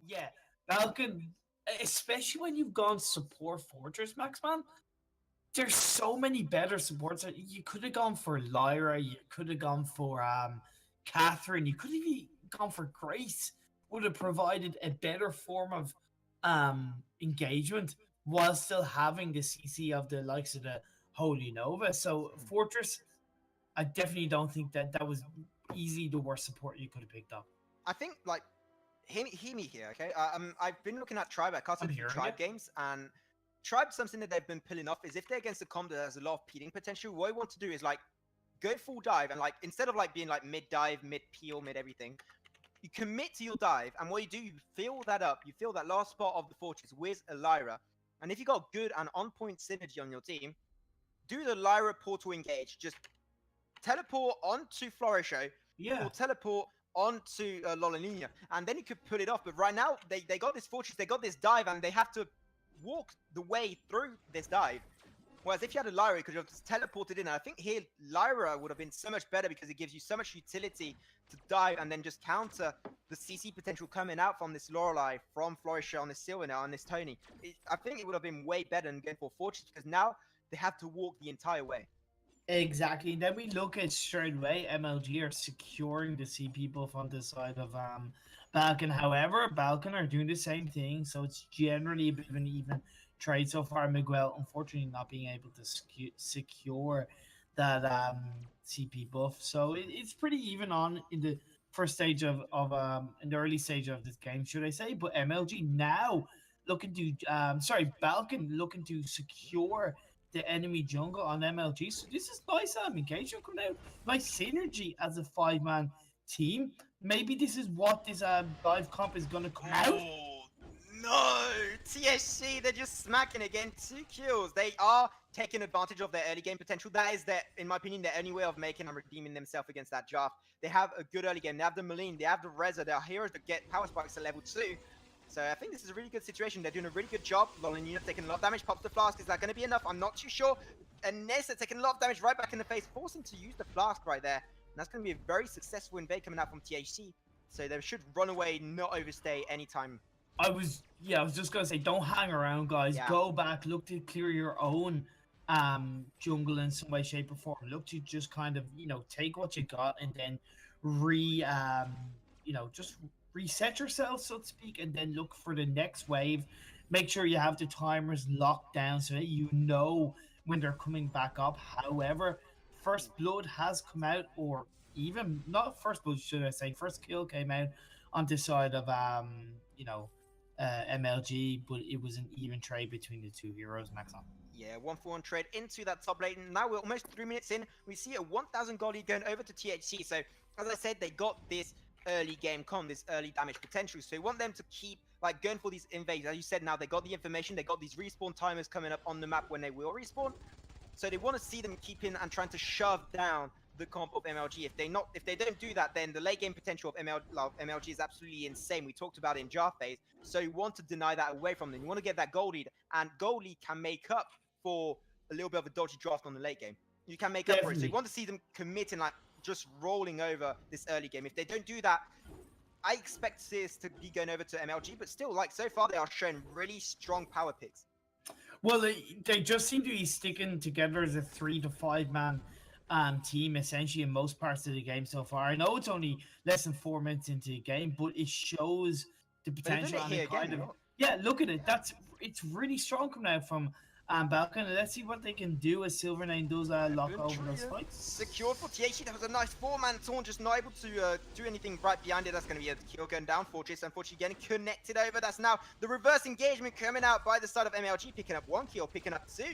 yeah, Balkan, especially when you've gone support Fortress, Max man, there's so many better supports. You could have gone for Lyra, you could have gone for Catherine, you could have even gone for Grace. Would have provided a better form of engagement while still having the CC of the likes of the Holy Nova. So Fortress, I definitely don't think that was easily the worst support you could have picked up. I think like hear me here, okay? I've been looking at Tribe. I cast a few Tribe games, and Tribe, something that they've been pulling off is if they're against a comp that has a lot of peeling potential, what I want to do is like go full dive and like instead of like being like mid dive, mid peel, mid everything, you commit to your dive, and what you do, you fill that up. You fill that last spot of the fortress with a Lyra, and if you got good and on point synergy on your team, do the Lyra portal engage. Just teleport onto Florisho, or teleport onto Lolinina, and then you could pull it off. But right now, they got this fortress, they got this dive, and they have to walk the way through this dive. Whereas if you had a Lyra, you could have just teleported in. And I think here, Lyra would have been so much better because it gives you so much utility to dive and then just counter the CC potential coming out from this Lorelei, from Florisha on this Sylvan, on this Tony. I think it would have been way better than going for Fortress because now they have to walk the entire way. Exactly. Then we look at straight away, MLG are securing the CP buff on the side of Balkan. However, Balkan are doing the same thing, so it's generally a bit of an even trade so far. Miguel, unfortunately, not being able to secure that CP buff, so it's pretty even on in the first stage of in the early stage of this game, should I say? But MLG now looking to Balkan looking to secure the enemy jungle on MLG. So this is nice engagement coming out. Nice synergy as a 5-man team. Maybe this is what this live comp is going to come out. No! THC, they're just smacking again. 2 kills. They are taking advantage of their early game potential. That is, in my opinion, their only way of making and redeeming themselves against that draft. They have a good early game. They have the Maline, they have the Reza, they are heroes that get power spikes at level 2. So I think this is a really good situation. They're doing a really good job. Lolinina taking a lot of damage, pops the flask. Is that going to be enough? I'm not too sure. And Nessa taking a lot of damage right back in the face, forcing to use the flask right there. And that's going to be a very successful invade coming out from THC. So they should run away, not overstay anytime. I was just going to say, don't hang around, guys. Yeah. Go back, look to clear your own jungle in some way, shape, or form. Look to just kind of, take what you got and then just reset yourself, so to speak, and then look for the next wave. Make sure you have the timers locked down so that you know when they're coming back up. However, first blood has come out, or even not first blood, should I say, first kill came out on this side of MLG, but it was an even trade between the two heroes, Maxon. Yeah, 1-for-1 trade into that top lane. Now we're almost 3 minutes in. We see a 1,000 gold lead going over to THC. So, as I said, they got this early game this early damage potential. So we want them to keep like going for these invades. As you said, now they got the information, they got these respawn timers coming up on the map when they will respawn. So they want to see them keeping and trying to shove down the comp of MLG. If they don't do that, then the late game potential of MLG is absolutely insane. We talked about it in jar phase. So you want to deny that away from them. You want to get that gold lead, and gold lead can make up for a little bit of a dodgy draft on the late game. You can make up for it. So you want to see them committing, like just rolling over this early game. If they don't do that, I expect this to be going over to MLG, but still, like, so far they are showing really strong power picks. Well, they just seem to be sticking together as a 3 to 5 man team essentially in most parts of the game so far. I know it's only less than 4 minutes into the game, but it shows the potential. Yeah, look at it. It's really strong coming out from Balkan. Let's see what they can do as Silvernane does lock over those fights. Secured for THC. That was a nice 4-man taunt, just not able to do anything right behind it. That's going to be a kill going down. Fortress, unfortunately, getting connected over. That's now the reverse engagement coming out by the side of MLG, picking up 1 kill, picking up 2.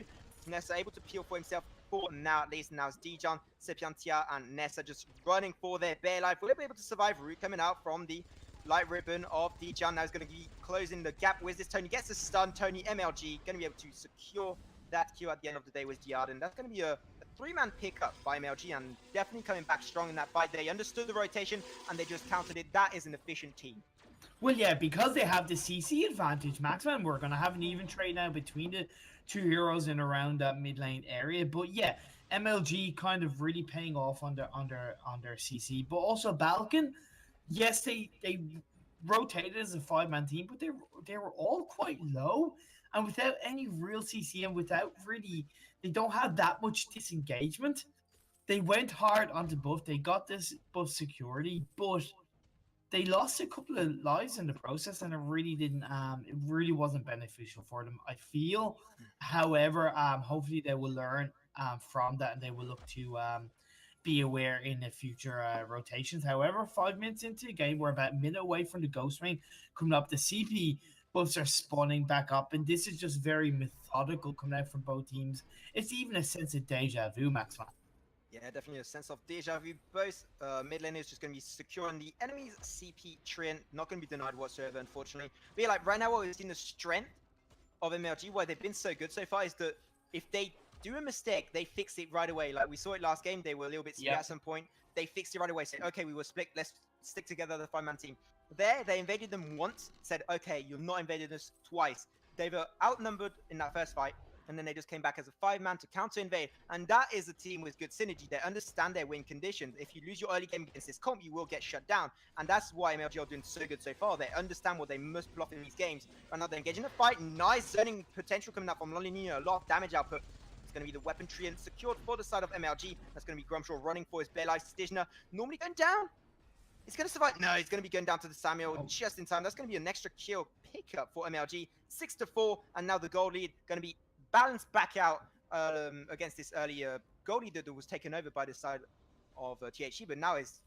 Nessa able to peel for himself. Now, at least, now it's Dijon, Sepiantia, and Nessa just running for their bare life. Will they be able to survive? Root coming out from the light ribbon of Dijon. Now he's going to be closing the gap with this. Tony gets a stun. Tony, MLG, going to be able to secure that kill at the end of the day with Diarden. That's going to be a 3-man pickup by MLG, and definitely coming back strong in that fight. They understood the rotation, and they just countered it. That is an efficient team. Well, yeah, because they have the CC advantage, Maxman, we're going to have an even trade now between the two heroes in around that mid lane area. But yeah, MLG kind of really paying off on their CC. But also Balkan, yes, they rotated as a 5-man team, but they were all quite low, and without any real CC and without really, they don't have that much disengagement. They went hard onto buff. They got this buff security, but they lost a couple of lives in the process, and it really didn't. It really wasn't beneficial for them, I feel. However, hopefully they will learn from that, and they will look to be aware in the future rotations. However, 5 minutes into the game, we're about a minute away from the ghost ring coming up. The CP buffs are spawning back up, and this is just very methodical coming out from both teams. It's even a sense of deja vu, Max. Yeah, definitely a sense of deja vu. Both mid lane is just going to be securing the enemy's CP Treant. Not going to be denied whatsoever, unfortunately. But yeah, like right now, what we've seen the strength of MLG, why they've been so good so far, is that if they do a mistake, they fix it right away. Like we saw it last game, they were a little bit split at some point. They fixed it right away, said, okay, we were split, let's stick together the 5-man team. There, they invaded them once, said, okay, you've not invaded us twice. They were outnumbered in that first fight, and then they just came back as a 5-man to counter-invade. And that is a team with good synergy. They understand their win conditions. If you lose your early game against this comp, you will get shut down. And that's why MLG are doing so good so far. They understand what they must bluff in these games. Right now, they're engaging the fight. Nice zoning potential coming out from Lolinino. A lot of damage output. It's going to be the weaponry and secured for the side of MLG. That's going to be Grumshaw running for his bare life. Stijner normally going down. He's going to survive. No, he's going to be going down to the Samuel just in time. That's going to be an extra kill pickup for MLG. 6-4. And now the goal lead going to be balanced back out against this earlier goal lead that was taken over by the side of THC. But now it's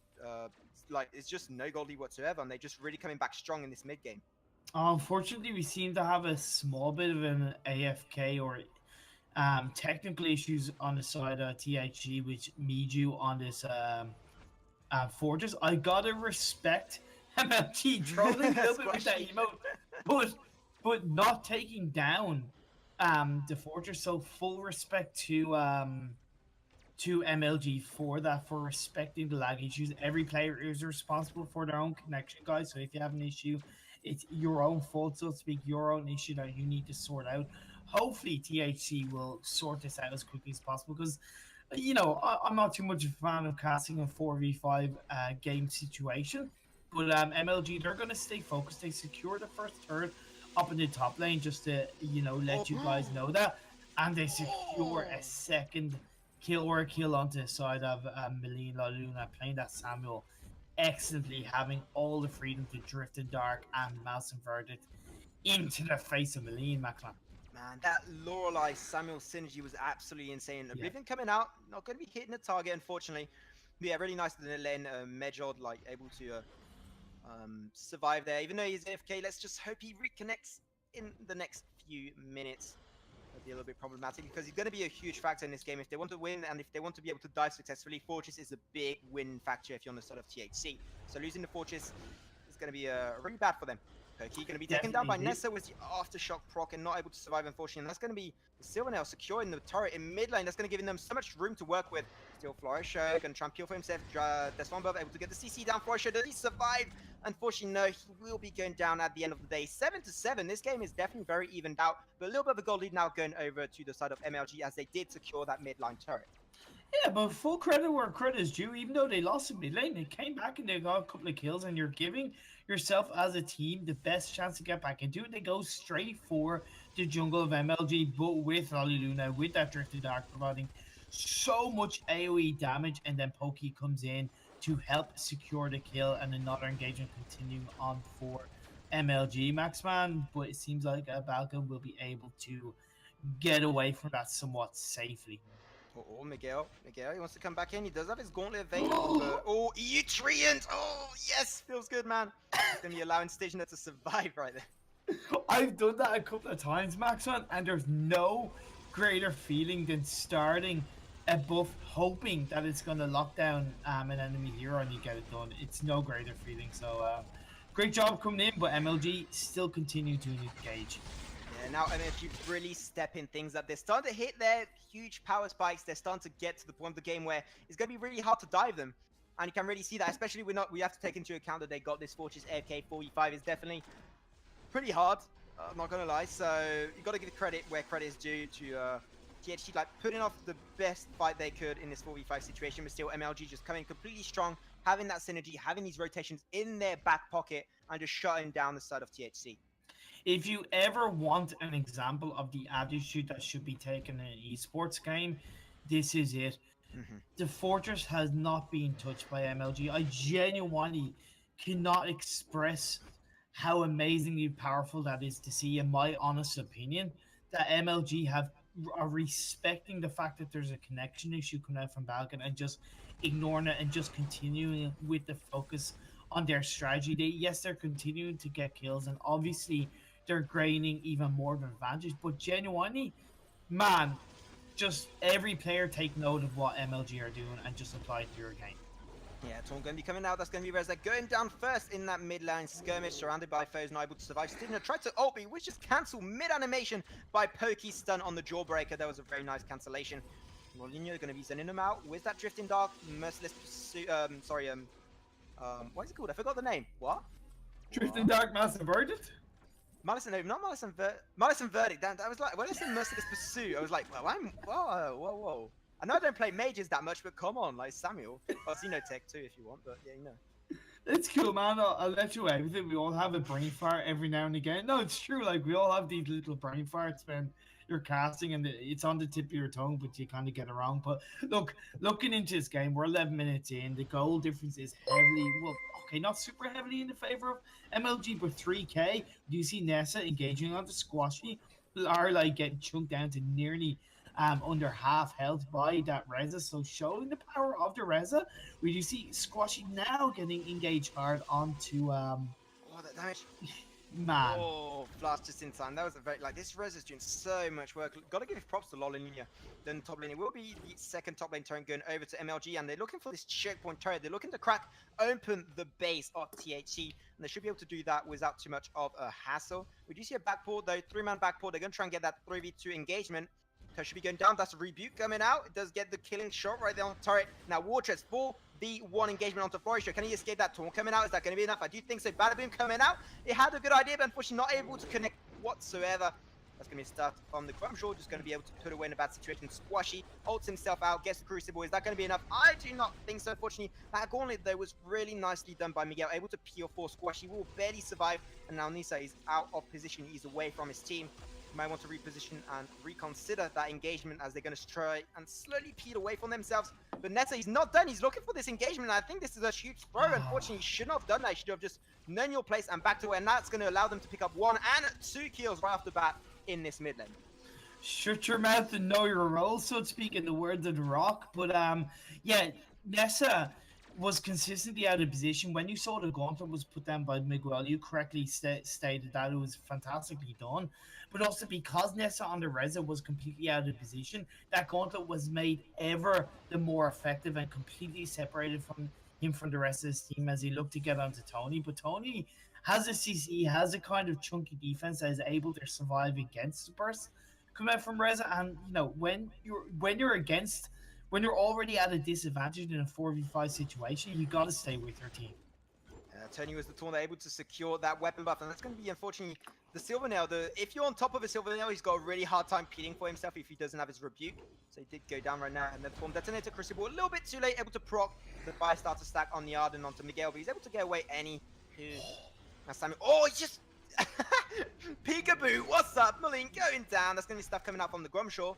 just no goal lead whatsoever. And they're just really coming back strong in this mid game. Unfortunately, we seem to have a small bit of an AFK or technical issues on the side of THG, which Miju on this Fortress. I gotta respect MLG trolling a little bit with that emote, but not taking down the Fortress. So full respect to MLG for that, for respecting the lag issues. Every player is responsible for their own connection, guys. So if you have an issue, it's your own fault, so to speak, your own issue that you need to sort out. Hopefully THC will sort this out as quickly as possible, because you know, I'm not too much of a fan of casting a 4v5 game situation, but MLG, they're going to stay focused. They secure the first turret up in the top lane, just to, you know, let you guys know that, and they secure a second kill onto the side of Melina Luna, playing that Samuel excellently, having all the freedom to drift in dark and mouse invert it into the face of Melina, Macklin. Man, that Lorelei Samuel synergy was absolutely insane. Oblivion coming out, not going to be hitting the target, unfortunately. But yeah, really nice that the lane Medjord, like, able to survive there. Even though he's AFK, let's just hope he reconnects in the next few minutes. That'll be a little bit problematic, because he's going to be a huge factor in this game. If they want to win, and if they want to be able to dive successfully, Fortress is a big win factor if you're on the side of THC. So losing the Fortress is going to be really bad for them. Perky going to be taken down by Nessa with the Aftershock proc and not able to survive, unfortunately. And that's going to be Silvernail securing the turret in mid lane. That's going to give them so much room to work with. Still, Florisha going to try and kill for himself. Deswomberg able to get the CC down. Florisha, does he survive? Unfortunately, no. He will be going down at the end of the day. 7-7. This game is definitely very evened out. But a little bit of a goal lead now going over to the side of MLG, as they did secure that mid line turret. Yeah, but full credit where credit is due. Even though they lost in mid lane, they came back and they got a couple of kills, and you're giving yourself as a team the best chance to get back into it. They go straight for the jungle of MLG, but with Lolly Luna, with that Drifted Dark providing so much AoE damage, and then Pokey comes in to help secure the kill, and another engagement continuing on for MLG, Maxman. But it seems like Balkan will be able to get away from that somewhat safely. Oh, Miguel, he wants to come back in. He does have his gauntlet available. Oh, Treant! Oh, yes! Feels good, man. He's going to be allowing Stijner to survive right there. I've done that a couple of times, Maxon, and there's no greater feeling than starting a buff hoping that it's going to lock down an enemy hero and you get it done. It's no greater feeling. So, great job coming in, but MLG still continue to engage. Yeah, now MLG really stepping things up. They're starting to hit their huge power spikes. They're starting to get to the point of the game where it's going to be really hard to dive them. And you can really see that, especially we have to take into account that they got this Fortress AFK 45 is definitely pretty hard. I'm not going to lie. So you got to give credit where credit is due to THC like putting off the best fight they could in this 4v5 situation, but still MLG just coming completely strong, having that synergy, having these rotations in their back pocket, and just shutting down the side of THC. If you ever want an example of the attitude that should be taken in an esports game, this is it. The Fortress has not been touched by MLG. I genuinely cannot express how amazingly powerful that is to see, in my honest opinion, that MLG are respecting the fact that there's a connection issue coming out from Balkan and just ignoring it and just continuing with the focus on their strategy. They're continuing to get kills, and obviously they're gaining even more of an advantage. But genuinely, man, just every player take note of what MLG are doing and just apply it to your game. Yeah, Torn going to be coming out. That's going to be Reza going down first in that mid lane skirmish, surrounded by foes, not able to survive. Stigna tried to ult, which just cancelled mid-animation by Pokey stun on the Jawbreaker. That was a very nice cancellation. Molinho going to be sending him out. Where's that Drifting Dark? Merciless Pursuit. What is it called? I forgot the name. What? Drifting Dark Massive Verdict? Malison Verdict. That was like, when I said Merciless Pursuit, I was like, whoa. I know I don't play mages that much, but come on, like Samuel. Or Xenotech too, if you want, but yeah, you know. It's cool, man. I'll let you away with it. We all have a brain fart every now and again. No, it's true. Like, we all have these little brain farts when you're casting and it's on the tip of your tongue, but you kind of get it wrong. But look, looking into this game, we're 11 minutes in. The goal difference is heavily, well, okay, not super heavily in the favor of MLG, but 3K. Do you see Nessa engaging on the Squashy? Are like getting chunked down to nearly under half health by that Reza, so showing the power of the Reza. We do see Squashy now getting engaged hard onto oh, that damage. Man. Oh, Flash just in time. That was a very, like, this Reza's doing so much work. Gotta give props to Lolinia. Then top lane, it will be the second top lane turn going over to MLG, and they're looking for this checkpoint turret. They're looking to crack open the base of THC, and they should be able to do that without too much of a hassle. We do see a backport though, 3-man backport. They're gonna try and get that 3v2 engagement. So should be going down. That's a Rebuke coming out. It does get the killing shot right there on the turret. Now Wartress 4v1 engagement onto Florisha. Can he escape that taunt coming out? Is that going to be enough? I do think so. Badaboom coming out. It had a good idea, but unfortunately not able to connect whatsoever. That's going to be a start from the Grumshaw. Just going to be able to put away in a bad situation. Squashy ults himself out. Gets the Crucible. Is that going to be enough? I do not think so. Unfortunately, that gauntlet though was really nicely done by Miguel. Able to peel for Squashy. Will barely survive. And now Nisa is out of position. He's away from his team. Might want to reposition and reconsider that engagement as they're going to try and slowly peel away from themselves. But Nessa, he's not done. He's looking for this engagement. I think this is a huge throw. Unfortunately, he should not have done that. He should have just known your place and backed away. And that's going to allow them to pick up 1 and 2 kills right off the bat in this mid lane. Shut your mouth and know your role, so to speak, in the words of The Rock. But yeah, Nessa was consistently out of position. When you saw the gauntlet was put down by Miguel, you correctly stated that it was fantastically done. But also because Nessa on the Reza was completely out of position, that gauntlet was made ever the more effective and completely separated from him from the rest of his team as he looked to get onto Tony. But Tony has a CC, has a kind of chunky defense that is able to survive against the burst come out from Reza. And you know, when you're already at a disadvantage in a 4v5 situation, you got to stay with your team. Tony was the Taunt able to secure that weapon buff, and that's going to be, unfortunately, the Silver Nail. If you're on top of a Silver Nail, he's got a really hard time peeling for himself if he doesn't have his Rebuke. So he did go down right now, and the Taunt detonator Crucible a little bit too late, able to proc the Fire Starter stack on the Arden onto Miguel, but he's able to get away any. Now Samuel, oh, he's just peekaboo. What's up, Malin going down? That's going to be stuff coming out from the Grumshaw.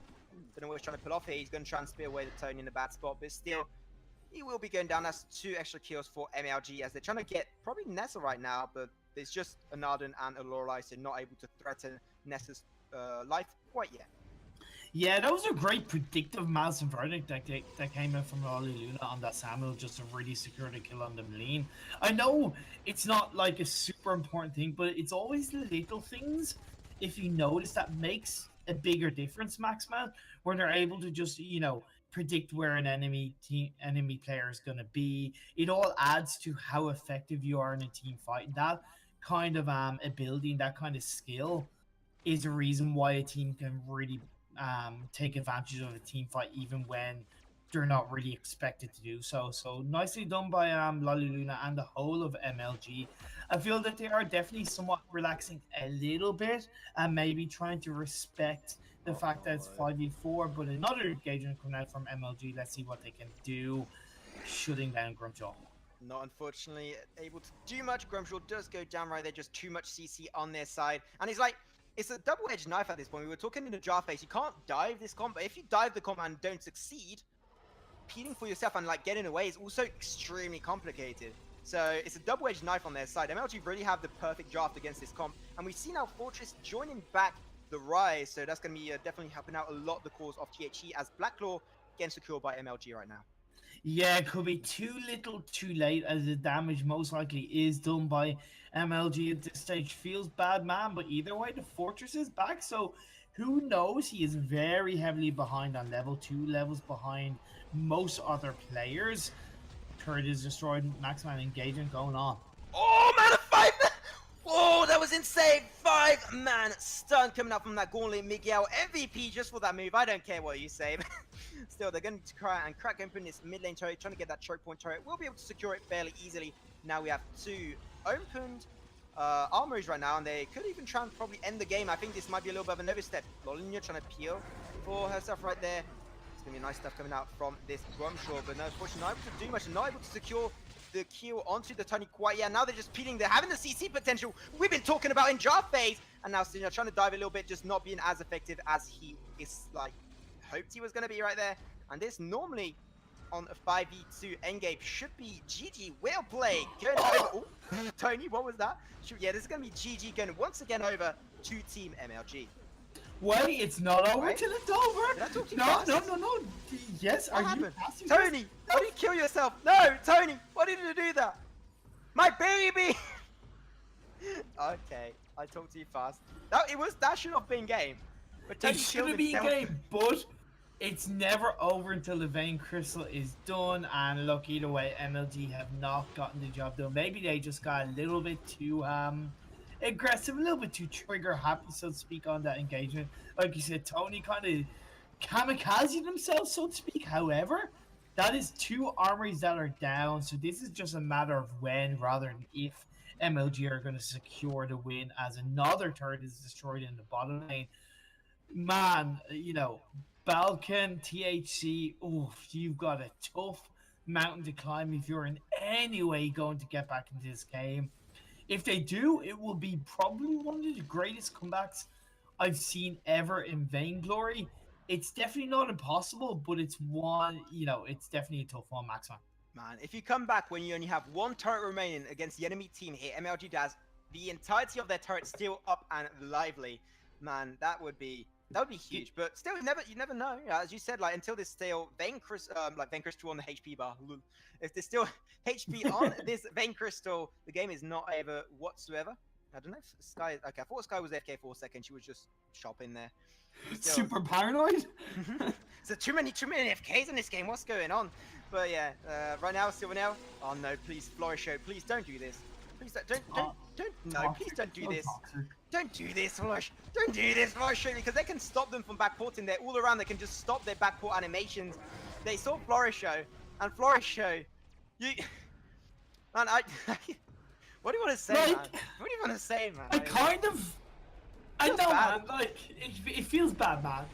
Don't know what he's trying to pull off here. He's going to try and spear away the Tony in a bad spot, but still, he will be going down. That's 2 extra kills for MLG as they're trying to get probably Nessa right now, but there's just an Arden and a Lorelei, so not able to threaten Nessa's life quite yet. Yeah, that was a great predictive massive verdict that came in from Lolly Luna on that Samuel just to really secure the kill on the Malin. I know it's not like a super important thing, but it's always the little things, if you notice, that makes a bigger difference, Maxman, when they're able to just, you know, predict where an enemy player is going to be. It all adds to how effective you are in a team fight. And that kind of ability and that kind of skill is the reason why a team can really take advantage of a team fight even when they're not really expected to do so. So nicely done by Lolly Luna and the whole of MLG. I feel that they are definitely somewhat relaxing a little bit and maybe trying to respect the fact that it's 5v4, but another engagement coming out from MLG. Let's see what they can do, shutting down Grumshaw. Not unfortunately able to do much. Grumshaw does go down right there, just too much CC on their side. And it's like, it's a double-edged knife at this point. We were talking in the jar phase, you can't dive this comp, but if you dive the comp and don't succeed, competing for yourself and like getting away is also extremely complicated. So it's a double-edged knife on their side. MLG really have the perfect draft against this comp. And we see now Fortress joining back the Rise. So that's going to be definitely helping out a lot the cause of THC as Blacklaw getting secured by MLG right now. Yeah, it could be too little too late as the damage most likely is done by MLG at this stage. Feels bad, man, but either way, the Fortress is back. So who knows? He is very heavily behind on level 2, levels behind most other players. Turret is destroyed, Maxman engagement going on. Oh man, a 5 man! Oh, that was insane! 5-man stun coming up from that Gauntlet. Miguel MVP just for that move. I don't care what you say. Still, they're going to try and crack open this mid lane turret, trying to get that choke point turret. We'll be able to secure it fairly easily. Now we have 2 opened armories right now, and they could even try and probably end the game. I think this might be a little bit of an overstep. Lolinia trying to peel for herself right there. It's going to be nice stuff coming out from this Grumshaw, but no, unfortunately, not able to do much and not able to secure the kill onto the Tony quite yet. Now they're just peeling. They're having the CC potential we've been talking about in jar phase, and now Sinja trying to dive a little bit, just not being as effective as he is like hoped he was going to be right there. And this normally on a 5v2 endgame should be GG. Well played. Going over. Oh, Tony, what was that? Yeah, this is going to be GG going once again over to Team MLG. Wait, it's not over till it's over. Did I talk too No, fast? no. Yes, What are happened? you passing Tony, why did you kill yourself? No, Tony, why did you do that? My baby! Okay, I talked too fast. That should have been game. But Tony It should have been game, but it's never over until the Vein Crystal is done. And look, either way, MLG have not gotten the job done. Maybe they just got a little bit too aggressive, a little bit too trigger happy, so to speak, on that engagement. Like you said, Tony kind of kamikaze themselves, so to speak. However, that is 2 armories that are down, so this is just a matter of when rather than if MLG are going to secure the win, as another turret is destroyed in the bottom lane. Man, you know, Balkan, THC, oof, you've got a tough mountain to climb if you're in any way going to get back into this game. If they do, it will be probably one of the greatest comebacks I've seen ever in Vainglory. It's definitely not impossible, but it's one, you know, it's definitely a tough one, Maxman. Man, if you come back when you only have 1 turret remaining against the enemy team here, MLG does the entirety of their turret still up and lively, man, that would be huge. But still, you never know. Yeah, as you said, like until there's still Vein Crystal on the HP bar. If there's still HP on this Vein Crystal, the game is not over whatsoever. I don't know if Sky. Okay, I thought Sky was AFK for a second. She was just shopping there. Still, super paranoid. So too many FKs in this game. What's going on? But yeah, right now, Silvanelle. Oh no, please, Florisho, please don't do this. Please don't. No, please don't do this. Don't do this, Flourish. Don't do this, Florisho, because they can stop them from backporting. They're all around. They can just stop their backport animations. They saw Florisho, and Florisho, you. Man, what do you want to say, like, man? What do you want to say, man? I know, bad. man. Like, it feels bad, man.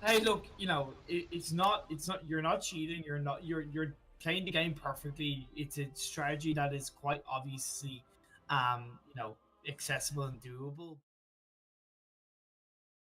Hey, look, you know, it's not. You're not cheating. You're playing the game perfectly. It's a strategy that is quite obviously, you know, accessible and doable.